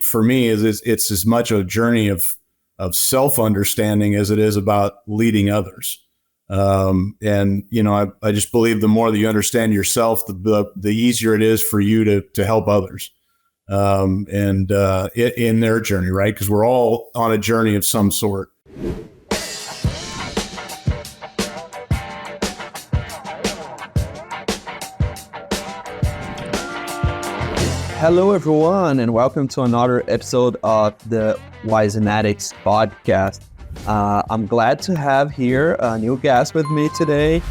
for me is it's as much a journey of self-understanding as it is about leading others. I just believe the more that you understand yourself, the easier it is for you to help others in their journey, right? Because we're all on a journey of some sort. Hello, everyone, and welcome to another episode of the Wisenetix podcast. I'm glad to have here a new guest with me today,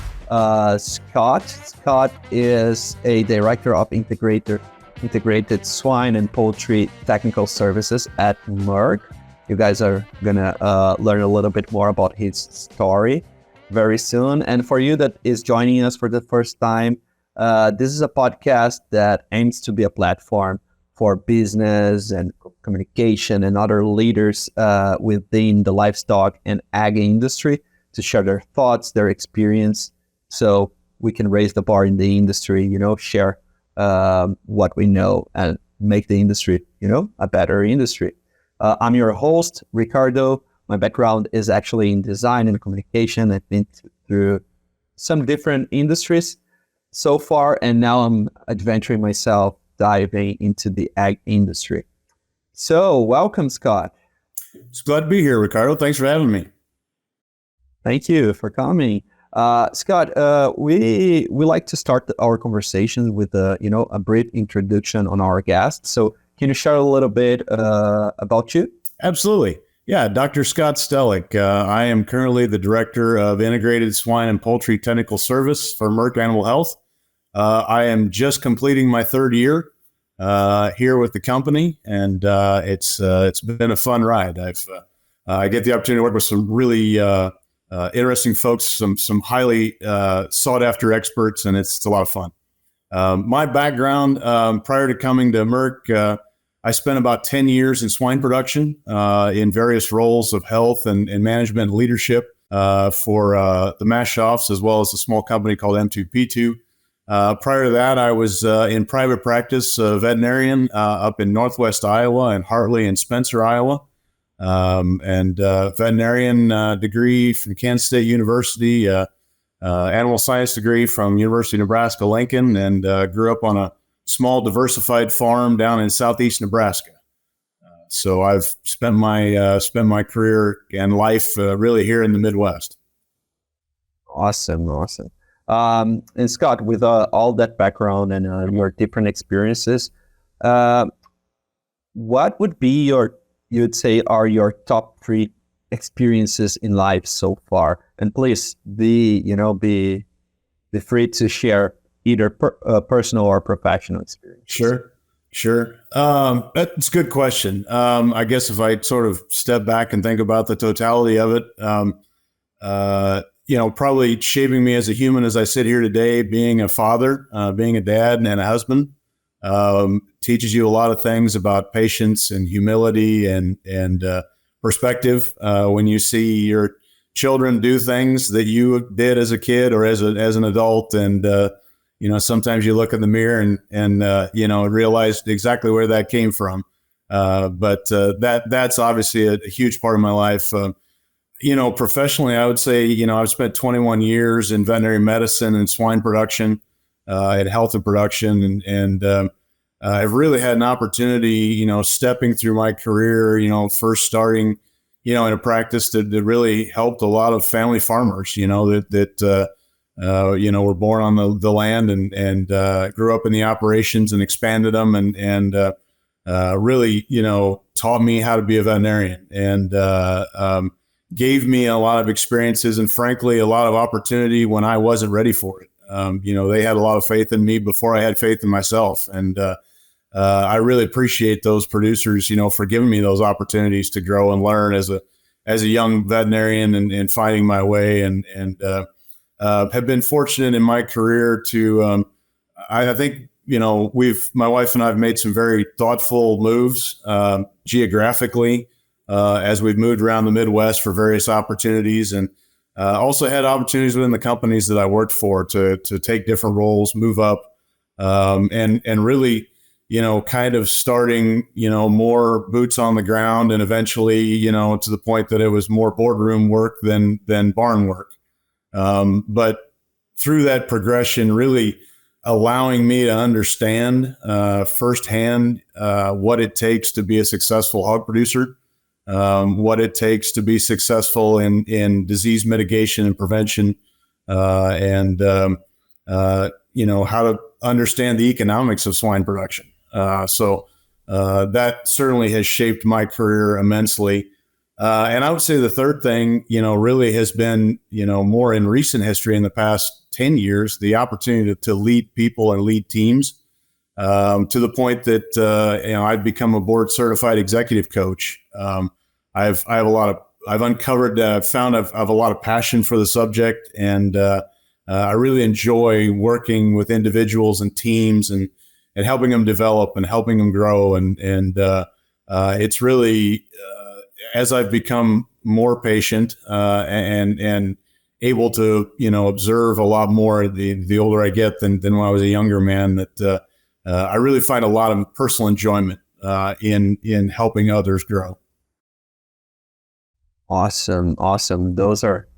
Scott. Scott is a director of integrated swine and poultry technical services at Merck. You guys are gonna learn a little bit more about his story very soon. And for you that is joining us for the first time, this is a podcast that aims to be a platform for business and communication and other leaders within the livestock and ag industry to share their thoughts, their experience, so we can raise the bar in the industry, share what we know and make the industry, a better industry. I'm your host, Ricardo. My background is actually in design and communication. I've been through some different industries so far, and now I'm adventuring myself, diving into the ag industry. So welcome, Scott. It's glad to be here, Ricardo. Thanks for having me. Thank you for coming. Scott, we like to start our conversation with a brief introduction on our guest. So can you share a little bit about you? Absolutely. Yeah, Dr. Scott Stellick. I am currently the Director of Integrated Swine and Poultry Technical Service for Merck Animal Health. I am just completing my third year here with the company, and it's been a fun ride. I get the opportunity to work with some really interesting folks, some highly sought after experts, and it's a lot of fun. My background prior to coming to Merck, I spent about 10 years in swine production in various roles of health and management and leadership for the mass shops, as well as a small company called M2P2. Prior to that, I was in private practice, veterinarian up in Northwest Iowa and Hartley and Spencer, Iowa, and veterinarian degree from Kansas State University, animal science degree from University of Nebraska-Lincoln, and grew up on a small diversified farm down in southeast Nebraska. So I've spent my career and life really here in the Midwest. Awesome. And Scott, with all that background and your different experiences, what would be you'd say are your top 3 experiences in life so far? And please be free to share either personal or professional experience. Sure. That's a good question. I guess if I sort of step back and think about the totality of it, probably shaping me as a human as I sit here today, being a father, being a dad and a husband, teaches you a lot of things about patience and humility and perspective. When you see your children do things that you did as a kid or as an adult, and sometimes you look in the mirror and realize exactly where that came from. But that's obviously a huge part of my life. Professionally, I would say, I've spent 21 years in veterinary medicine and swine production, and health and production. And I've really had an opportunity, stepping through my career, first starting, in a practice that really helped a lot of family farmers, that were born on the land and grew up in the operations and expanded them and really, taught me how to be a veterinarian and gave me a lot of experiences and frankly, a lot of opportunity when I wasn't ready for it. They had a lot of faith in me before I had faith in myself. And I really appreciate those producers, for giving me those opportunities to grow and learn as a young veterinarian and finding my way and have been fortunate in my career to, I think, my wife and I have made some very thoughtful moves geographically as we've moved around the Midwest for various opportunities, and also had opportunities within the companies that I worked for to take different roles, move up, and really kind of starting, more boots on the ground, and eventually, to the point that it was more boardroom work than barn work. But through that progression, really allowing me to understand firsthand what it takes to be a successful hog producer, what it takes to be successful in disease mitigation and prevention, and how to understand the economics of swine production. So that certainly has shaped my career immensely. And I would say the third thing, really has been, more in recent history in the past 10 years, the opportunity to lead people and lead teams, to the point that, I've become a board certified executive coach. I've found I've a lot of passion for the subject, and I really enjoy working with individuals and teams and helping them develop and helping them grow. And it's really, as I've become more patient and able to, observe a lot more the older I get than when I was a younger man, that I really find a lot of personal enjoyment in helping others grow. Awesome. Those are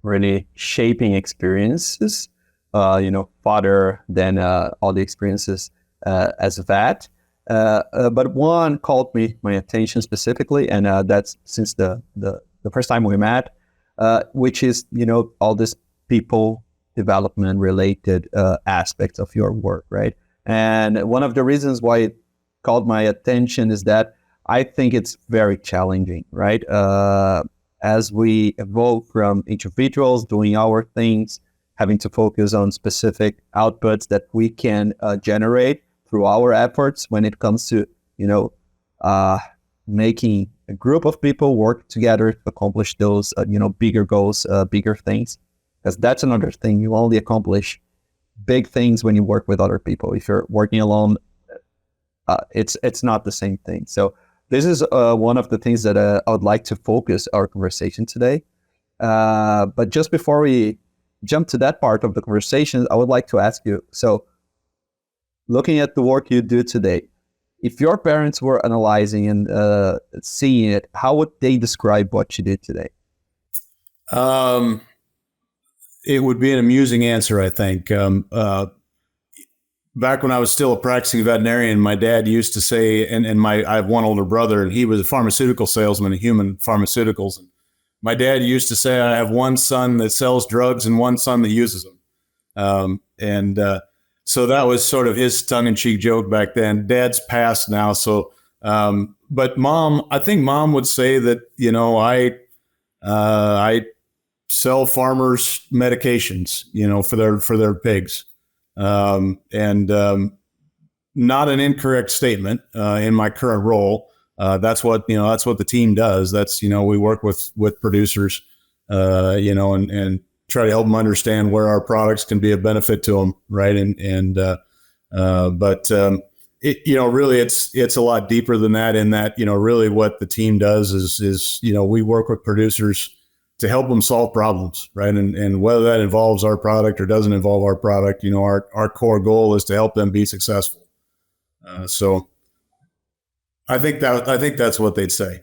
really shaping experiences. Father, then all the experiences as a vet. But one caught my attention specifically, and that's since the first time we met, which is, all this people development related aspects of your work, right? And one of the reasons why it caught my attention is that I think it's very challenging, right? As we evolve from individuals doing our things, having to focus on specific outputs that we can generate through our efforts when it comes to, making a group of people work together to accomplish those, bigger goals, bigger things. Because that's another thing. You only accomplish big things when you work with other people. If you're working alone, it's not the same thing. So this is one of the things that I would like to focus our conversation today. But just before we jump to that part of the conversation, I would like to ask you, so looking at the work you do today, if your parents were analyzing and seeing it, how would they describe what you did today? It would be an amusing answer, I think. Back when I was still a practicing veterinarian, my dad used to say, I have one older brother, and he was a pharmaceutical salesman in human pharmaceuticals. And my dad used to say, I have one son that sells drugs and one son that uses them. So that was sort of his tongue-in-cheek joke back then. Dad's passed now, so but I think mom would say that, I sell farmers medications, for their pigs. Not an incorrect statement in my current role. That's what the team does. That's, we work with producers, and try to help them understand where our products can be a benefit to them. Right. But really it's a lot deeper than that, in that, really what the team does is, we work with producers to help them solve problems, right? And whether that involves our product or doesn't involve our product, our core goal is to help them be successful. So I think that's what they'd say.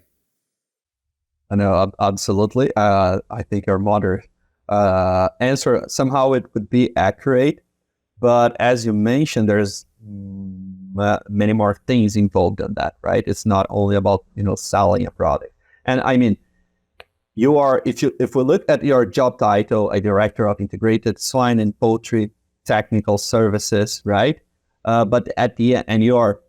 I know, absolutely. I think your mother answer, somehow it would be accurate, but as you mentioned, there's many more things involved in that, right? It's not only about, selling a product. And I mean, you are, if we look at your job title, a director of integrated swine and poultry technical services, right? But at the end, and your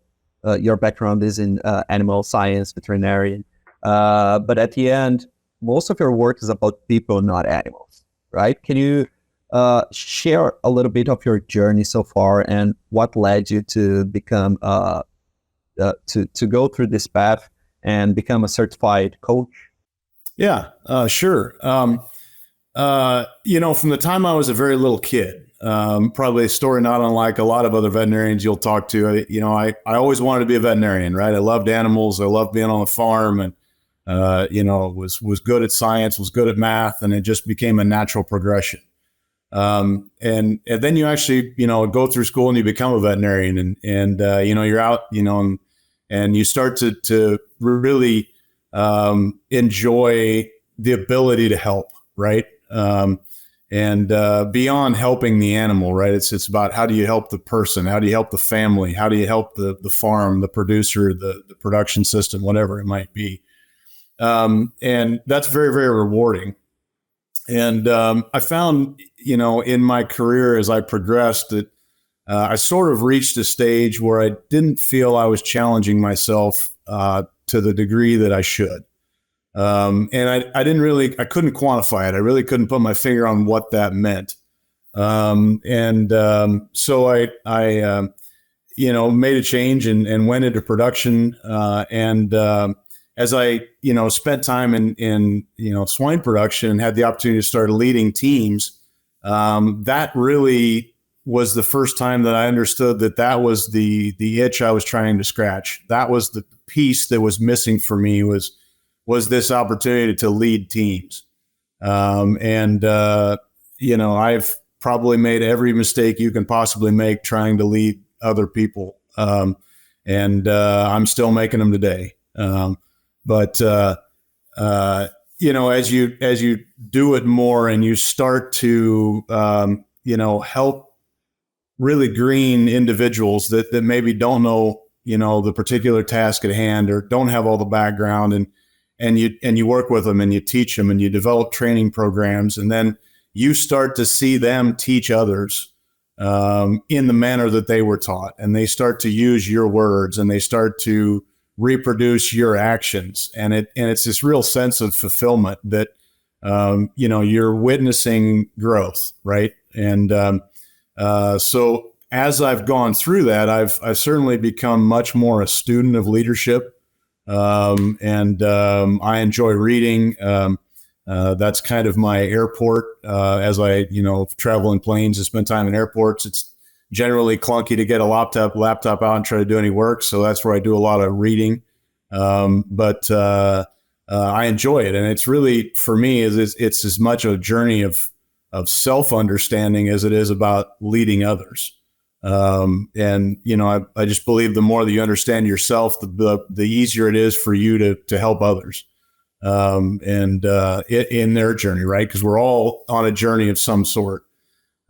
background is in animal science, veterinarian. But at the end, most of your work is about people, not animals, right? Can you share a little bit of your journey so far and what led you to become to go through this path and become a certified coach? Yeah, sure. From the time I was a very little kid, probably a story not unlike a lot of other veterinarians you'll talk to. I always wanted to be a veterinarian, right? I loved animals. I loved being on the farm, and was good at science, was good at math, and it just became a natural progression. And then you actually, go through school and you become a veterinarian, and you're out, and you start to really enjoy the ability to help, right? And beyond helping the animal, right? It's about how do you help the person? How do you help the family? How do you help the farm, the producer, the production system, whatever it might be? And that's very, very rewarding. And I found, in my career as I progressed, that I sort of reached a stage where I didn't feel I was challenging myself to the degree that I should. And I couldn't quantify it. I really couldn't put my finger on what that meant. So I made a change and went into production. As I, spent time in swine production and had the opportunity to start leading teams, that really was the first time that I understood that was the itch I was trying to scratch. That was the piece that was missing for me was this opportunity to lead teams. I've probably made every mistake you can possibly make trying to lead other people. I'm still making them today. But as you do it more and you start to, help really green individuals that maybe don't know, the particular task at hand or don't have all the background, and you work with them and you teach them and you develop training programs, and then you start to see them teach others in the manner that they were taught, and they start to use your words and they start to reproduce your actions, and it's this real sense of fulfillment that you're witnessing growth, right? And so as I've gone through that, I've certainly become much more a student of leadership. I enjoy reading. That's kind of my airport. As I, travel in planes and spend time in airports, it's generally clunky to get a laptop out and try to do any work. So that's where I do a lot of reading. But I enjoy it. And it's really, for me, it's as much a journey of self-understanding as it is about leading others. I just believe the more that you understand yourself, the easier it is for you to help others, in their journey, right? Because we're all on a journey of some sort.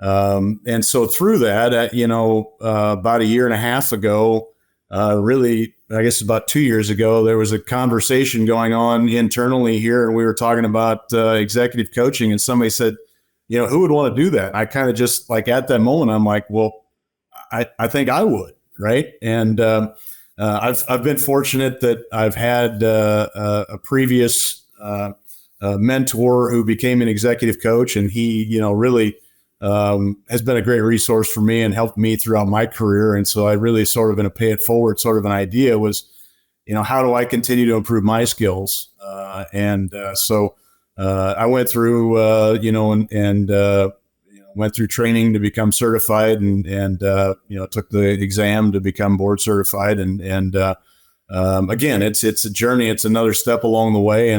And so through that, about a year and a half ago, really, I guess about 2 years ago, there was a conversation going on internally here, and we were talking about executive coaching, and somebody said, who would want to do that? I kind of just at that moment, I'm like, well, I think I would, right? And I've been fortunate that I've had a previous mentor who became an executive coach, and he, really has been a great resource for me and helped me throughout my career. And so I really sort of, in a pay it forward sort of an idea was, how do I continue to improve my skills? So I went through, went through training to become certified, and took the exam to become board certified. Again, it's a journey. It's another step along the way.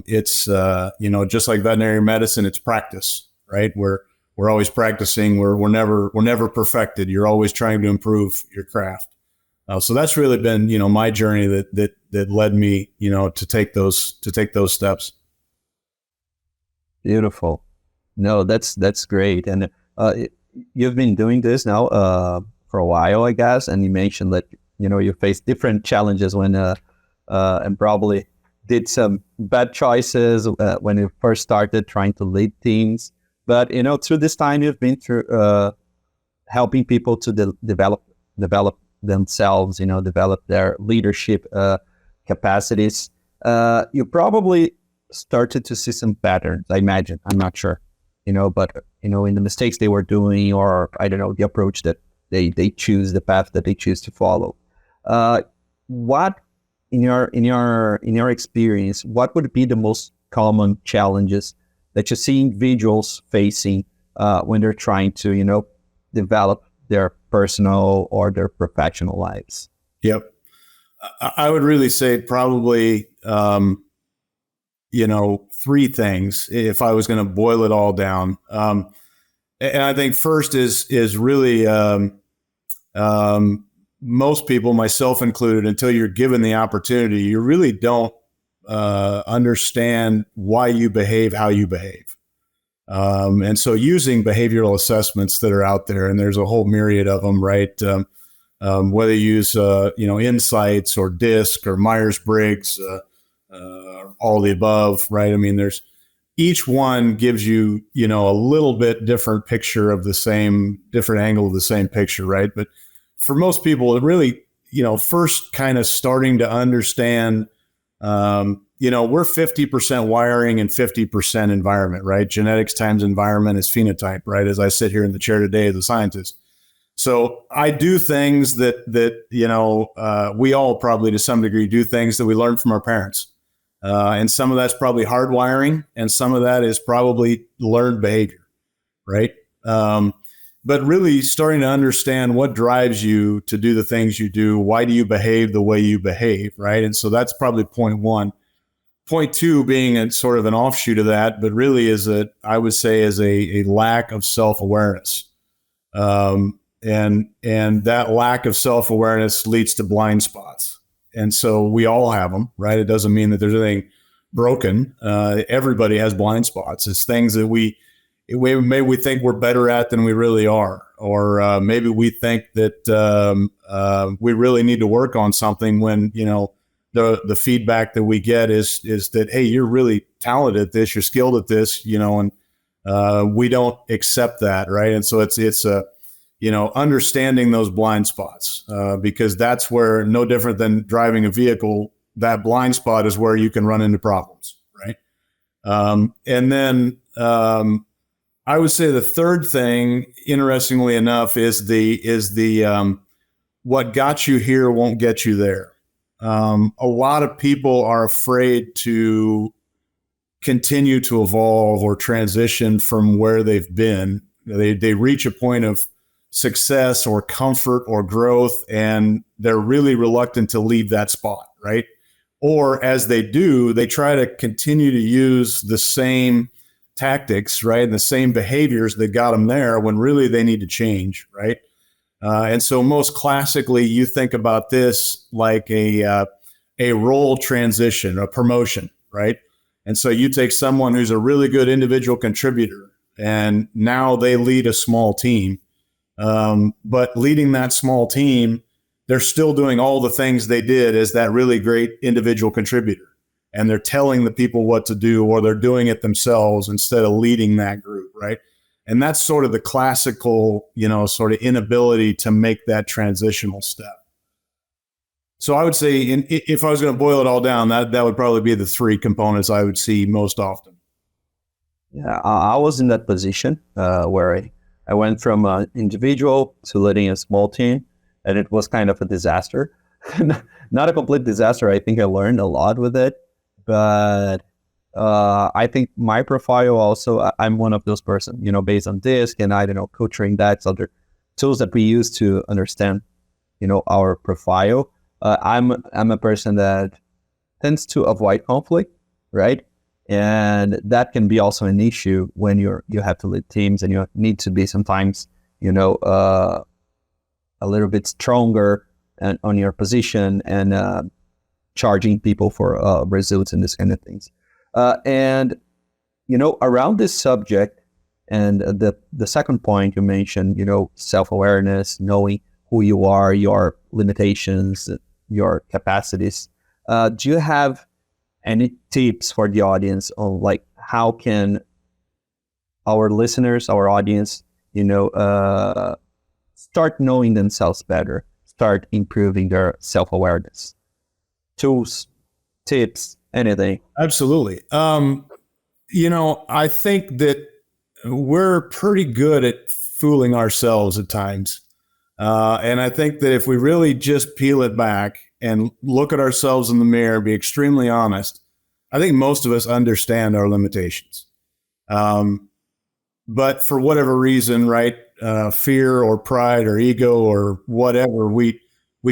It's, just like veterinary medicine, it's practice, right? We're always practicing. We're never perfected. You're always trying to improve your craft. So that's really been, my journey that led me, to take those steps. Beautiful. No, that's great. And you've been doing this now for a while, I guess. And you mentioned that, you faced different challenges when and probably did some bad choices when you first started trying to lead teams. But, through this time, you've been through helping people to develop themselves, develop their leadership capacities. You probably started to see some patterns, I imagine. I'm not sure, but, in the mistakes they were doing, or I don't know, the approach that they choose, the path that they choose to follow. What, in your experience, what would be the most common challenges that you see individuals facing when they're trying to, develop their personal or their professional lives? Yep. I would really say probably, three things if I was going to boil it all down. And I think first is really most people, myself included, until you're given the opportunity, you really don't understand why you behave how you behave. And so using behavioral assessments that are out there, and there's a whole myriad of them, right? Whether you use, Insights or DISC or Myers-Briggs, all the above, right? I mean, each one gives you, a little bit different picture of different angle of the same picture, right? But for most people, it really, first kind of starting to understand, we're 50% wiring and 50% environment, right? Genetics times environment is phenotype, right? As I sit here in the chair today as a scientist. So I do things that we all probably to some degree do things that we learned from our parents. And some of that's probably hardwiring, and some of that is probably learned behavior, right? But really starting to understand what drives you to do the things you do. Why do you behave the way you behave, right? And so that's probably point one. Point two being a sort of an offshoot of that, but really I would say is a lack of self-awareness. And that lack of self-awareness leads to blind spots. And so we all have them, right? It doesn't mean that there's anything broken. Everybody has blind spots. It's things that maybe we think we're better at than we really are. Or maybe we think that we really need to work on something when, the feedback that we get is that, hey, you're really talented at this, you're skilled at this, and we don't accept that, right? And so it's understanding those blind spots, because that's where, no different than driving a vehicle, that blind spot is where you can run into problems, right? And then I would say the third thing, interestingly enough, is the what got you here won't get you there. A lot of people are afraid to continue to evolve or transition from where they've been. They reach a point of success or comfort or growth, and they're really reluctant to leave that spot, right? Or as they do, they try to continue to use the same tactics, right, and the same behaviors that got them there, when really they need to change, right? And so most classically, you think about this like a role transition, a promotion, right? And so you take someone who's a really good individual contributor, and now they lead a small team. But leading that small team, they're still doing all the things they did as that really great individual contributor. And they're telling the people what to do, or they're doing it themselves instead of leading that group, right? And that's sort of the classical, sort of inability to make that transitional step. So I would say, if I was going to boil it all down, that would probably be the three components I would see most often. Yeah, I was in that position where I went from an individual to leading a small team, and it was kind of a disaster. Not a complete disaster. I think I learned a lot with it, but I think my profile also, I'm one of those persons, based on DISC and coaching, that's other tools that we use to understand, our profile. I'm a person that tends to avoid conflict, right? And that can be also an issue when you have to lead teams, and you need to be sometimes, a little bit stronger on your position, and charging people for results and this kind of things. And around this subject, and the second point you mentioned, self-awareness, knowing who you are, your limitations, your capacities. Do you have any tips for the audience on how can our listeners, our audience, start knowing themselves better, start improving their self-awareness? Tools, tips, anything? Absolutely. I think that we're pretty good at fooling ourselves at times. And I think that if we really just peel it back and look at ourselves in the mirror, be extremely honest, I think most of us understand our limitations. But for whatever reason, right, fear or pride or ego or whatever, we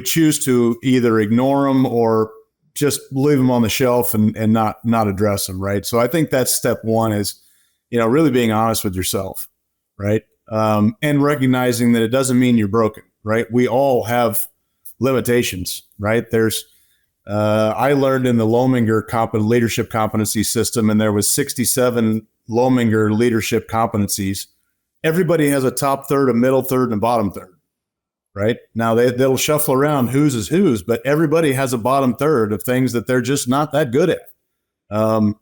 choose to either ignore them or just leave them on the shelf and not address them, right? So I think that's step one is, really being honest with yourself, right? And recognizing that it doesn't mean you're broken, right? We all have limitations, right? I learned in the Lominger leadership competency system, and there was 67 Lominger leadership competencies. Everybody has a top third, a middle third, and a bottom third. Right now, they'll shuffle around whose is whose, but everybody has a bottom third of things that they're just not that good at. I'm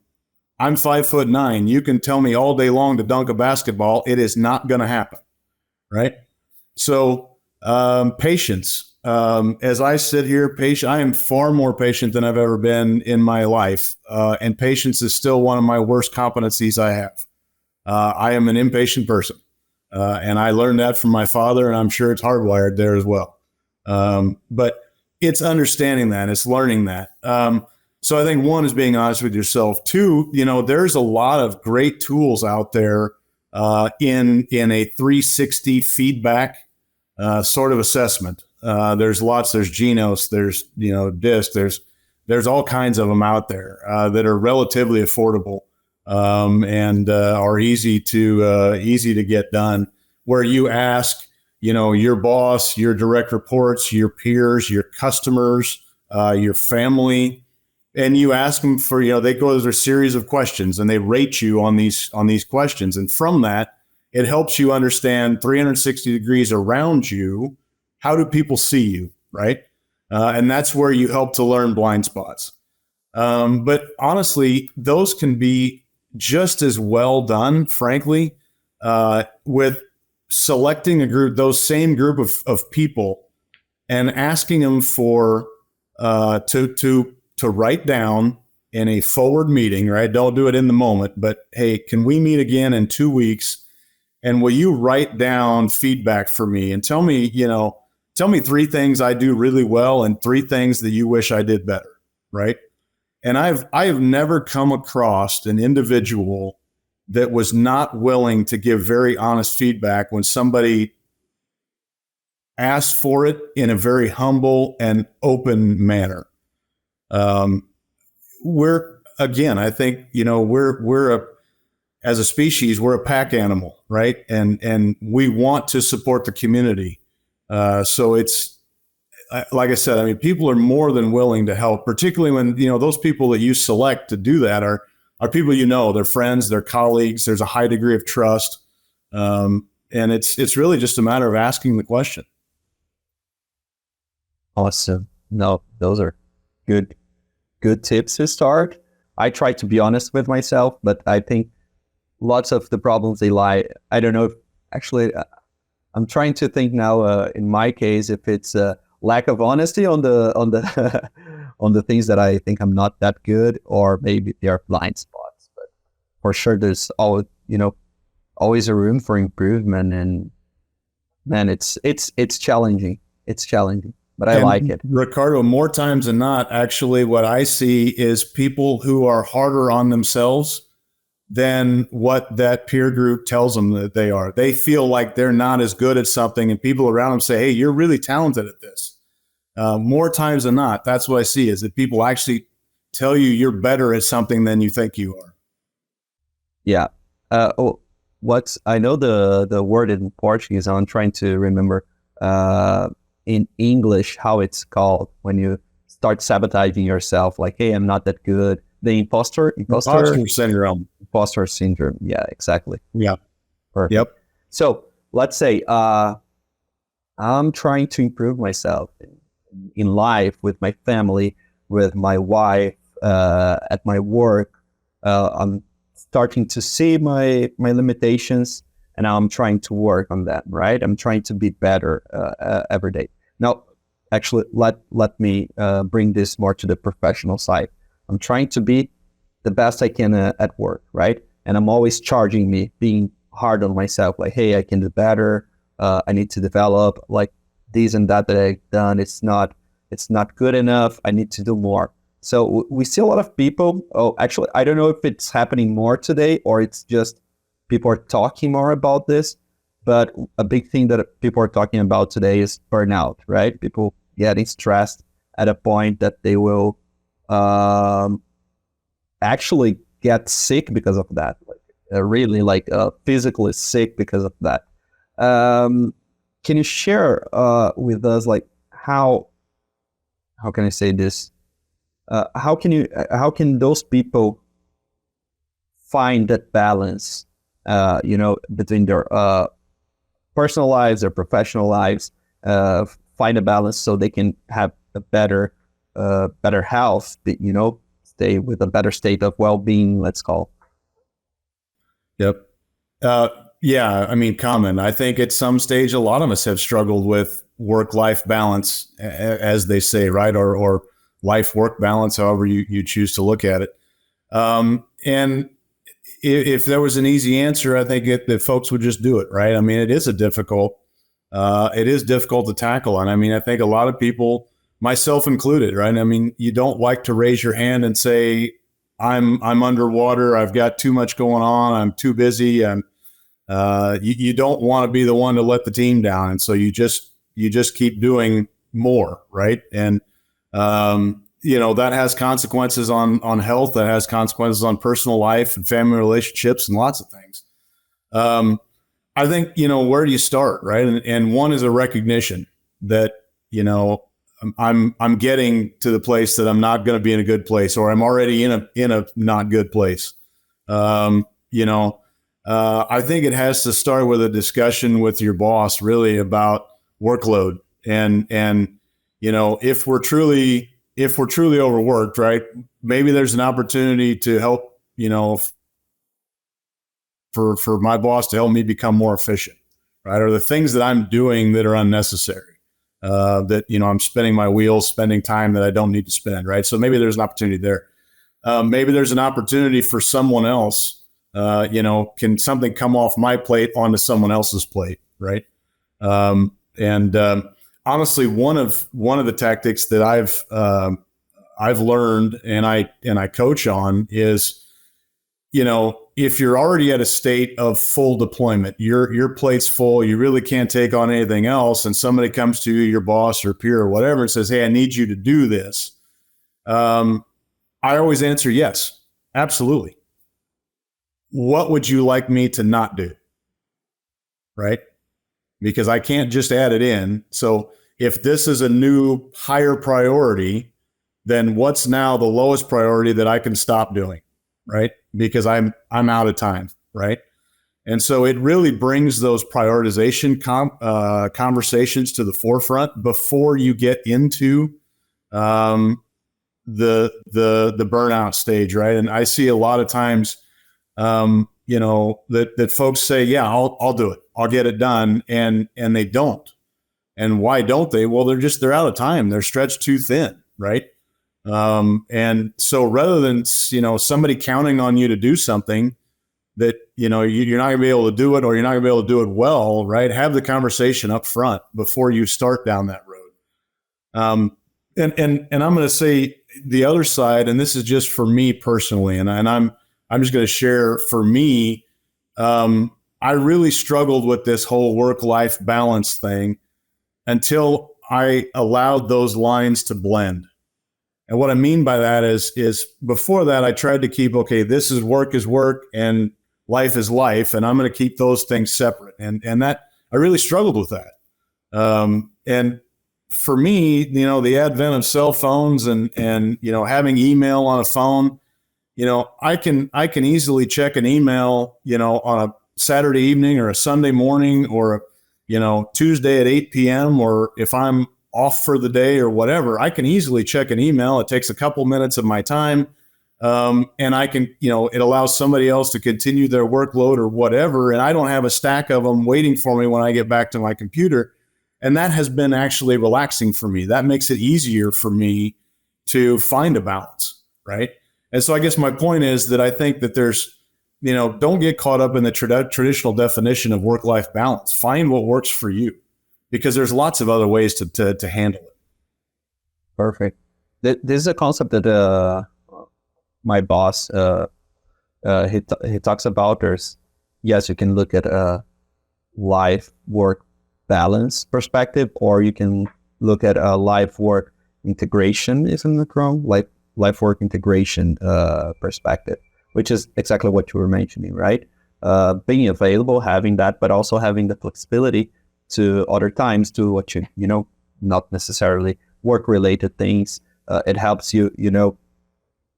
5'9". You can tell me all day long to dunk a basketball. It is not going to happen. Right. So patience. As I sit here, I am far more patient than I've ever been in my life. And patience is still one of my worst competencies I have. I am an impatient person. And I learned that from my father, and I'm sure it's hardwired there as well. But it's understanding that, it's learning that. So I think one is being honest with yourself. Two, there's a lot of great tools out there in a 360 feedback sort of assessment. There's Genos, there's DISC, there's all kinds of them out there that are relatively affordable. And are easy to get done, where you ask, your boss, your direct reports, your peers, your customers, your family, and you ask them for, they go through a series of questions and they rate you on these questions. And from that, it helps you understand 360 degrees around you. How do people see you? Right. And that's where you help to learn blind spots. But honestly, those can be just as well done, frankly, with selecting those same group of people, and asking them for to write down in a forward meeting, right? Don't do it in the moment, but hey, can we meet again in 2 weeks? And will you write down feedback for me and tell me 3 things I do really well and 3 things that you wish I did better, right? And I've never come across an individual that was not willing to give very honest feedback when somebody asked for it in a very humble and open manner. I think, as a species, we're a pack animal, right? And we want to support the community. So it's, like I said, people are more than willing to help, particularly when, those people that you select to do that are people, they're friends, they're colleagues. There's a high degree of trust. And it's really just a matter of asking the question. Awesome. No, those are good tips to start. I try to be honest with myself, but I think lots of the problems they lie. I don't know if actually, I'm trying to think now, in my case, if it's lack of honesty on the on the things that I think I'm not that good, or maybe they are blind spots. But for sure, there's always a room for improvement. And man, it's challenging. It's challenging, but I like it. Ricardo, more times than not, actually, what I see is people who are harder on themselves than what that peer group tells them that they are. They feel like they're not as good at something, and people around them say, hey, you're really talented at this. More times than not, that's what I see, is that people actually tell you you're better at something than you think you are. Yeah. I know the word in Portuguese, I'm trying to remember in English how it's called when you start sabotaging yourself, like, hey, I'm not that good. The imposter syndrome. Imposter syndrome. Yeah, exactly. Yeah. Perfect. Yep. So let's say I'm trying to improve myself in life, with my family, with my wife, at my work. I'm starting to see my limitations, and I'm trying to work on that, right? I'm trying to be better every day. Now, actually, let me bring this more to the professional side. I'm trying to be the best I can at work, right? And I'm always charging me, being hard on myself, like, hey, I can do better. I need to develop, like, this and that I've done. It's not good enough. I need to do more. So we see a lot of people. Oh, actually, I don't know if it's happening more today or it's just people are talking more about this. But a big thing that people are talking about today is burnout, right? People getting stressed at a point that they will um, actually get sick because of that, really physically sick because of that. Can you share with us like how can I say this? How can those people find that balance, between their personal lives, their professional lives, find a balance so they can have a better health, stay with a better state of well-being, let's call. Yep. Yeah, I mean, common. I think at some stage, a lot of us have struggled with work-life balance, as they say, right? Or life-work balance, however you choose to look at it. And if there was an easy answer, I think that folks would just do it, right? I mean, it is difficult to tackle. And I mean, I think a lot of people, myself included, right? I mean, you don't like to raise your hand and say, I'm underwater. I've got too much going on. I'm too busy. You don't want to be the one to let the team down. And so you just keep doing more, right? And, that has consequences on health. That has consequences on personal life and family relationships and lots of things. I think, where do you start, right? And one is a recognition that, I'm getting to the place that I'm not going to be in a good place, or I'm already in a not good place. I think it has to start with a discussion with your boss, really, about workload, and if we're truly overworked, right? Maybe there's an opportunity to help, for my boss to help me become more efficient, right? Or the things that I'm doing that are unnecessary. That, I'm spinning my wheels, spending time that I don't need to spend, right? So maybe there's an opportunity there. Maybe there's an opportunity for someone else, can something come off my plate onto someone else's plate, right? Honestly, one of the tactics that I've learned and I coach on is, if you're already at a state of full deployment, your plate's full, you really can't take on anything else, and somebody comes to you, your boss or peer or whatever, and says, "Hey, I need you to do this." I always answer yes, absolutely. What would you like me to not do? Right? Because I can't just add it in. So if this is a new higher priority, then what's now the lowest priority that I can stop doing? Right? Because I'm out of time, right? And so it really brings those prioritization conversations to the forefront before you get into the burnout stage, right? And I see a lot of times, that folks say, "Yeah, I'll do it, I'll get it done," and they don't. And why don't they? Well, they're out of time. They're stretched too thin, right? And so rather than, somebody counting on you to do something that, you're not gonna be able to do it, or you're not gonna be able to do it well, right? Have the conversation up front before you start down that road. And I'm going to say the other side, and this is just for me personally, and I'm just going to share for me. I really struggled with this whole work-life balance thing until I allowed those lines to blend. And what I mean by that is before that, I tried to keep, okay, this is work and life is life, and I'm going to keep those things separate. And that I really struggled with that. And for me, the advent of cell phones and having email on a phone, I can easily check an email, on a Saturday evening or a Sunday morning or, Tuesday at 8 p.m. or if I'm off for the day or whatever, I can easily check an email. It takes a couple minutes of my time. And I can, it allows somebody else to continue their workload or whatever. And I don't have a stack of them waiting for me when I get back to my computer. And that has been actually relaxing for me. That makes it easier for me to find a balance, right? And so I guess my point is that I think that there's, don't get caught up in the traditional definition of work-life balance. Find what works for you, because there's lots of other ways to handle it. Perfect. This is a concept that my boss he talks about. Yes, you can look at a life-work balance perspective, or you can look at a life-work integration, isn't it wrong? Like life-work integration perspective, which is exactly what you were mentioning, right? Being available, having that, but also having the flexibility to other times do what not necessarily work-related things. It helps you,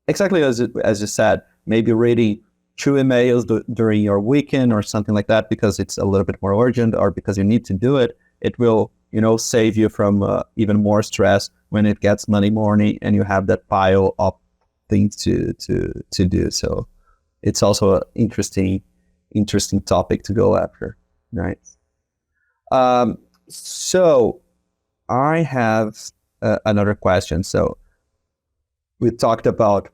exactly as you said, maybe reading 2 emails during your weekend or something like that because it's a little bit more urgent or because you need to do it. It will, save you from even more stress when it gets Monday morning and you have that pile of things to do. So it's also an interesting topic to go after, right? So I have another question. So we talked about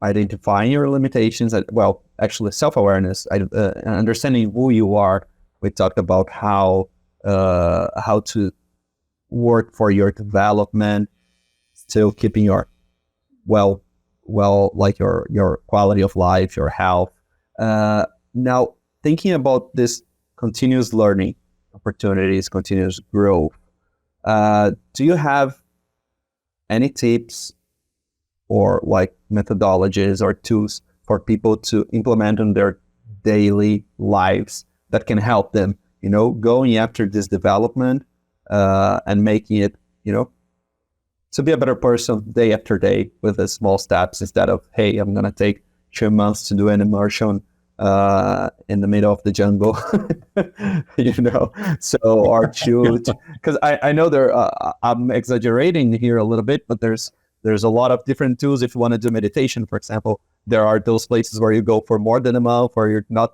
identifying your limitations. Well, actually, self-awareness, understanding who you are. We talked about how to work for your development, still keeping your like your quality of life, your health. Now, thinking about this continuous learning opportunities, continuous growth, do you have any tips or like methodologies or tools for people to implement in their daily lives that can help them, going after this development and making it, to be a better person day after day with the small steps instead of, hey, I'm going to take 2 months to do an immersion in the middle of the jungle, so or shoot, because I know I'm exaggerating here a little bit, but there's a lot of different tools. If you want to do meditation, for example, there are those places where you go for more than a month where you're not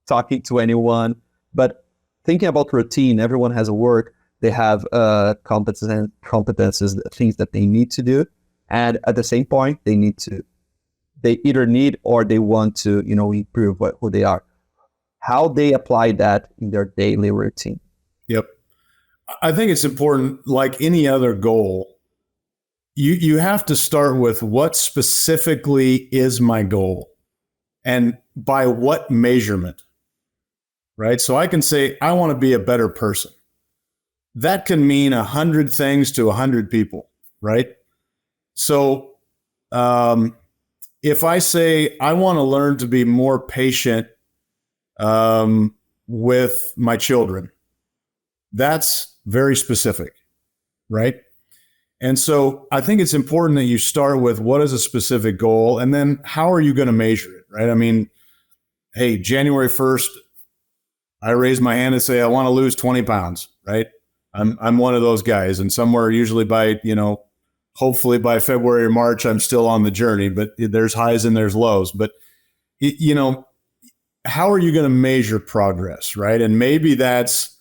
talking to anyone. But thinking about routine, everyone has a work, they have competences, things that they need to do. And at the same point, they either need or they want to, improve who they are. How they apply that in their daily routine. Yep. I think it's important, like any other goal, you have to start with what specifically is my goal and by what measurement, right? So I can say, I want to be a better person. That can mean 100 things to 100 people, right? So if I say, I want to learn to be more patient with my children, that's very specific, right? And so I think it's important that you start with what is a specific goal and then how are you going to measure it, right? I mean, hey, January 1st, I raise my hand and say, I want to lose 20 pounds, right? I'm one of those guys. And somewhere usually by, hopefully by February or March, I'm still on the journey, but there's highs and there's lows. But, how are you going to measure progress, right? And maybe that's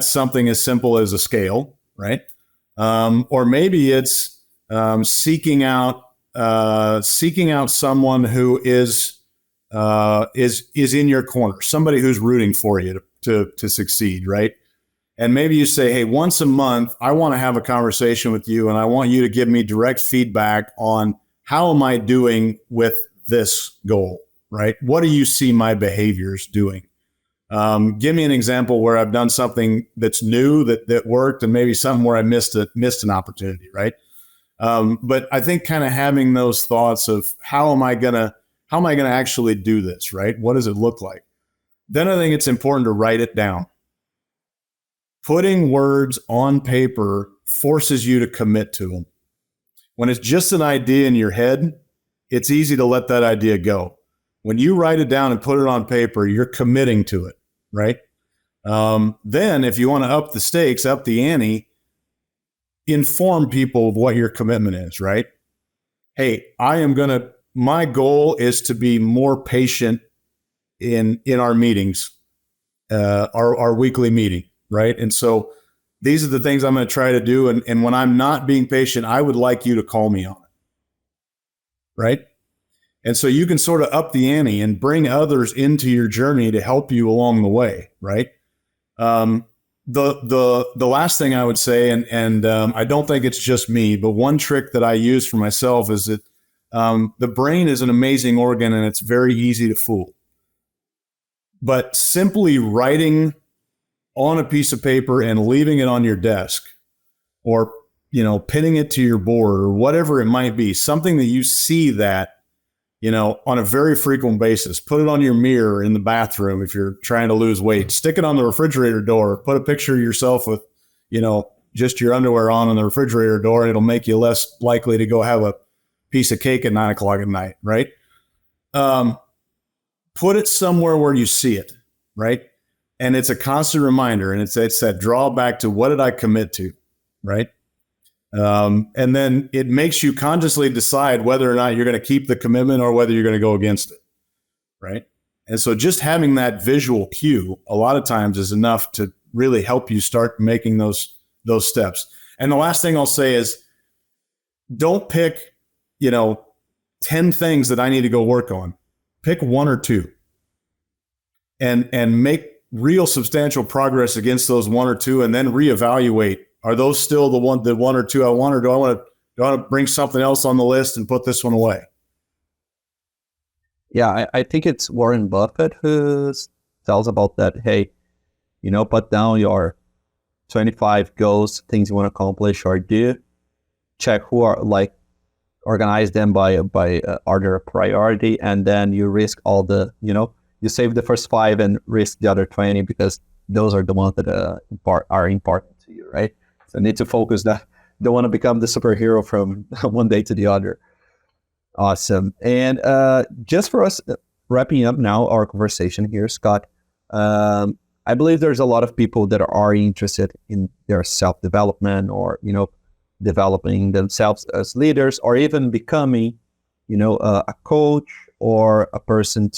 something as simple as a scale, right? Or maybe it's seeking out someone who is in your corner, somebody who's rooting for you to succeed, right? And maybe you say, hey, once a month, I want to have a conversation with you, and I want you to give me direct feedback on how am I doing with this goal, right? What do you see my behaviors doing? Give me an example where I've done something that's new that worked, and maybe something where I missed an opportunity, right? But I think kind of having those thoughts of how am I gonna actually do this, right? What does it look like? Then I think it's important to write it down. Putting words on paper forces you to commit to them. When it's just an idea in your head, it's easy to let that idea go. When you write it down and put it on paper, you're committing to it, right? Then if you want to up the stakes, up the ante, inform people of what your commitment is, right? Hey, my goal is to be more patient in our meetings, our weekly meeting, right? And so these are the things I'm going to try to do. And when I'm not being patient, I would like you to call me on it, right? And so you can sort of up the ante and bring others into your journey to help you along the way, right? The last thing I would say, and I don't think it's just me, but one trick that I use for myself is that the brain is an amazing organ and it's very easy to fool. But simply writing on a piece of paper and leaving it on your desk, or pinning it to your board or whatever it might be, something that you see that, on a very frequent basis. Put it on your mirror in the bathroom if you're trying to lose weight. Stick it on the refrigerator door. Put a picture of yourself with, just your underwear on the refrigerator door, and it'll make you less likely to go have a piece of cake at 9:00 at night, right? Put it somewhere where you see it, right? And it's a constant reminder, and it's that drawback to what did I commit to, right? And then it makes you consciously decide whether or not you're going to keep the commitment or whether you're going to go against it, right? And so just having that visual cue a lot of times is enough to really help you start making those steps. And the last thing I'll say is, don't pick, 10 things that I need to go work on. Pick one or two and make real substantial progress against those one or two, and then reevaluate. Are those still the one or two I want, or do I want to bring something else on the list and put this one away? Yeah, I think it's Warren Buffett who tells about that. Hey, put down your 25 goals, things you want to accomplish or do. Check who are organize them by order of priority, and then you risk all the, you save the first 5 and risk the other 20 because those are the ones that are important to you, right? So need to focus that. Don't want to become the superhero from one day to the other. Awesome. And just for us wrapping up now our conversation here, Scott, I believe there's a lot of people that are interested in their self-development or, developing themselves as leaders, or even becoming, a coach or a person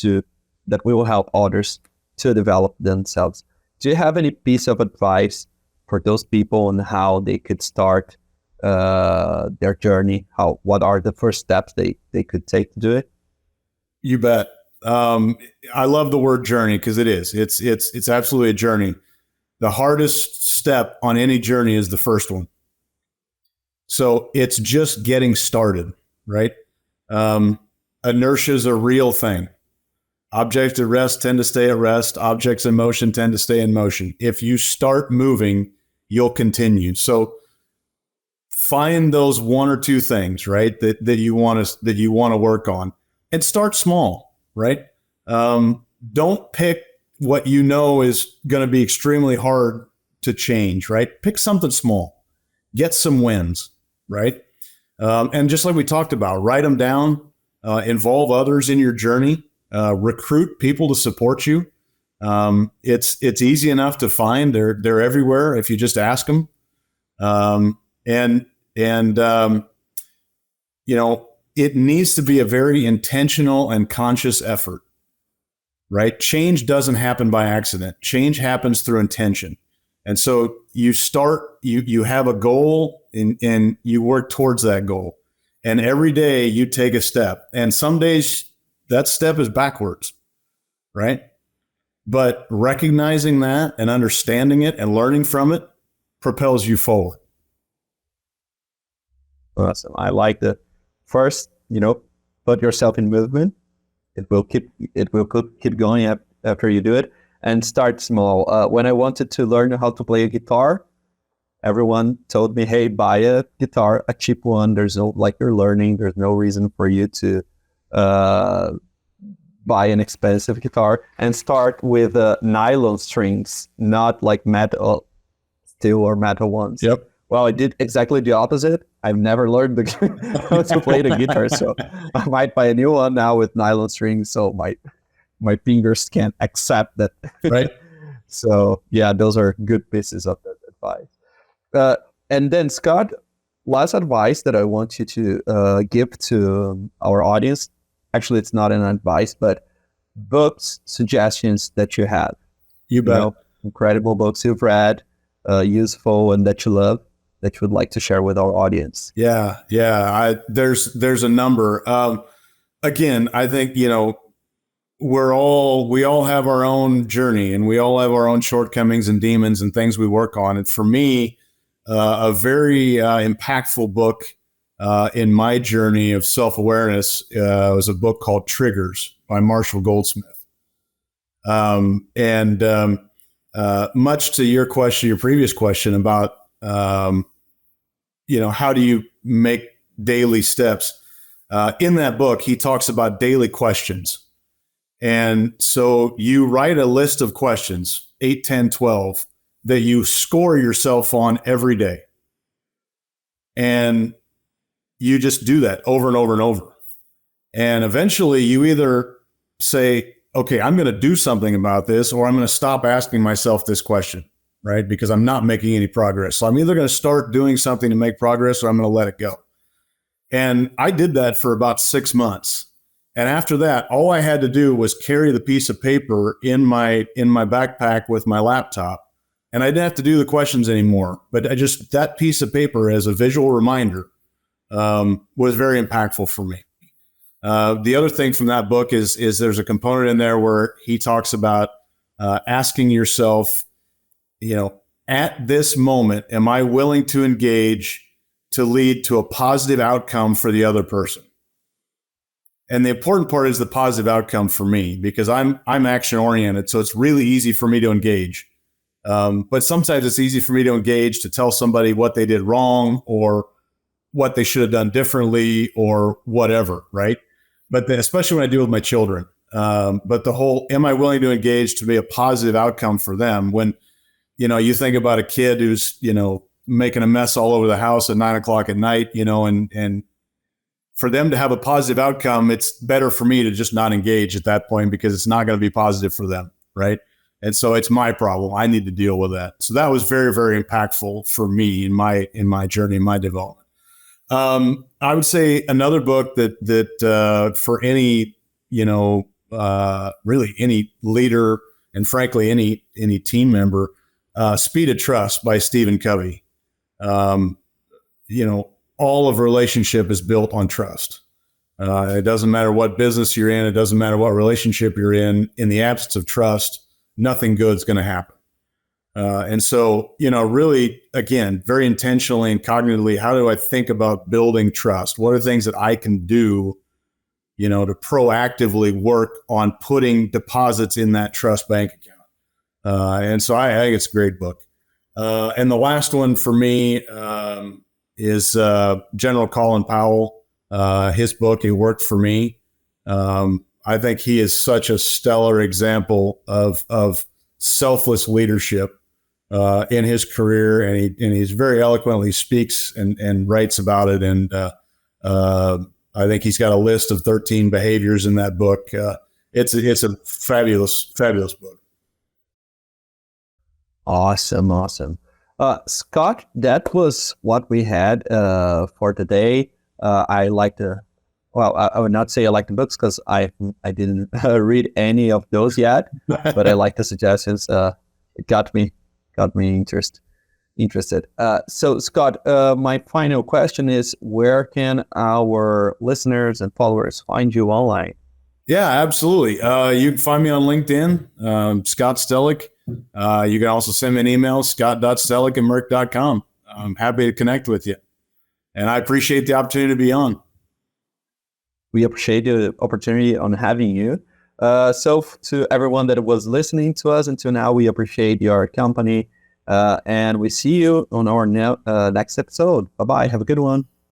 that will help others to develop themselves. Do you have any piece of advice for those people on how they could start their journey? What are the first steps they could take to do it? You bet. I love the word journey because it is. It's absolutely a journey. The hardest step on any journey is the first one. So it's just getting started, right? Inertia is a real thing. Objects at rest tend to stay at rest. Objects in motion tend to stay in motion. If you start moving, you'll continue. So find those one or two things, right, that you want to work on, and start small, right? Don't pick what is going to be extremely hard to change, right? Pick something small. Get some wins, right? And just like we talked about, write them down, involve others in your journey, recruit people to support you. It's easy enough to find. They're everywhere if you just ask them. It needs to be a very intentional and conscious effort, right? Change doesn't happen by accident. Change happens through intention. And so you have a goal and you work towards that goal. And every day you take a step. And some days that step is backwards, right? But recognizing that and understanding it and learning from it propels you forward. Awesome. I like the first, put yourself in movement. It will keep going after you do it, and start small. When I wanted to learn how to play a guitar, everyone told me, hey, buy a guitar, a cheap one. There's no, you're learning. There's no reason for you to buy an expensive guitar, and start with nylon strings, not like metal, steel or metal ones. Yep. Well, I did exactly the opposite. I've never learned how to play the guitar, so I might buy a new one now with nylon strings, so my fingers can't accept that. Right. So yeah, those are good pieces of that advice. And then Scott, last advice that I want you to give to our audience. Actually, it's not an advice, but books, suggestions that you have. You bet. Incredible books you've read, useful, and that you love, that you would like to share with our audience. Yeah. There's a number. Again, I think, we all have our own journey, and we all have our own shortcomings and demons and things we work on. And for me, a very impactful book in my journey of self-awareness was a book called Triggers by Marshall Goldsmith. Much to your previous question about, how do you make daily steps? In that book, he talks about daily questions. And so you write a list of questions, 8, 10, 12, that you score yourself on every day. And you just do that over and over and over. And eventually you either say, okay, I'm going to do something about this, or I'm going to stop asking myself this question, right? Because I'm not making any progress. So I'm either going to start doing something to make progress, or I'm going to let it go. And I did that for about 6 months. And after that, all I had to do was carry the piece of paper in my backpack with my laptop. And I didn't have to do the questions anymore. But that piece of paper as a visual reminder was very impactful for me. The other thing from that book is there's a component in there where he talks about asking yourself, at this moment, am I willing to engage to lead to a positive outcome for the other person? And the important part is the positive outcome for me, because I'm action oriented. So it's really easy for me to engage. But sometimes it's easy for me to engage to tell somebody what they did wrong or what they should have done differently or whatever, right? But especially when I deal with my children. But the whole, am I willing to engage to be a positive outcome for them? When, you think about a kid who's, making a mess all over the house at 9:00 at night, and for them to have a positive outcome, it's better for me to just not engage at that point, because it's not going to be positive for them, right? And so it's my problem. I need to deal with that. So that was very, very impactful for me in my journey, in my development. I would say another book that for any, really any leader, and frankly, any team member, Speed of Trust by Stephen Covey. All of relationship is built on trust. It doesn't matter what business you're in. It doesn't matter what relationship you're in. In the absence of trust, nothing good is going to happen. And so, really, again, very intentionally and cognitively, how do I think about building trust? What are things that I can do, to proactively work on putting deposits in that trust bank account? And so I think it's a great book. And the last one for me is General Colin Powell. His book, It Worked for Me. I think he is such a stellar example of selfless leadership in his career, and he's very eloquently speaks and writes about it. And I think he's got a list of 13 behaviors in that book. It's a fabulous book. Awesome. Scott, that was what we had for today. I would not say I like the books, because I didn't read any of those yet, but I like the suggestions. It got me interested. So Scott, my final question is, where can our listeners and followers find you online? Yeah, absolutely. You can find me on LinkedIn, Scott Stellick. You can also send me an email, scott.stellick@merck.com. I'm happy to connect with you. And I appreciate the opportunity to be on. We appreciate the opportunity on having you. So to everyone that was listening to us until now, we appreciate your company. And we see you on our next episode. Bye-bye. Have a good one.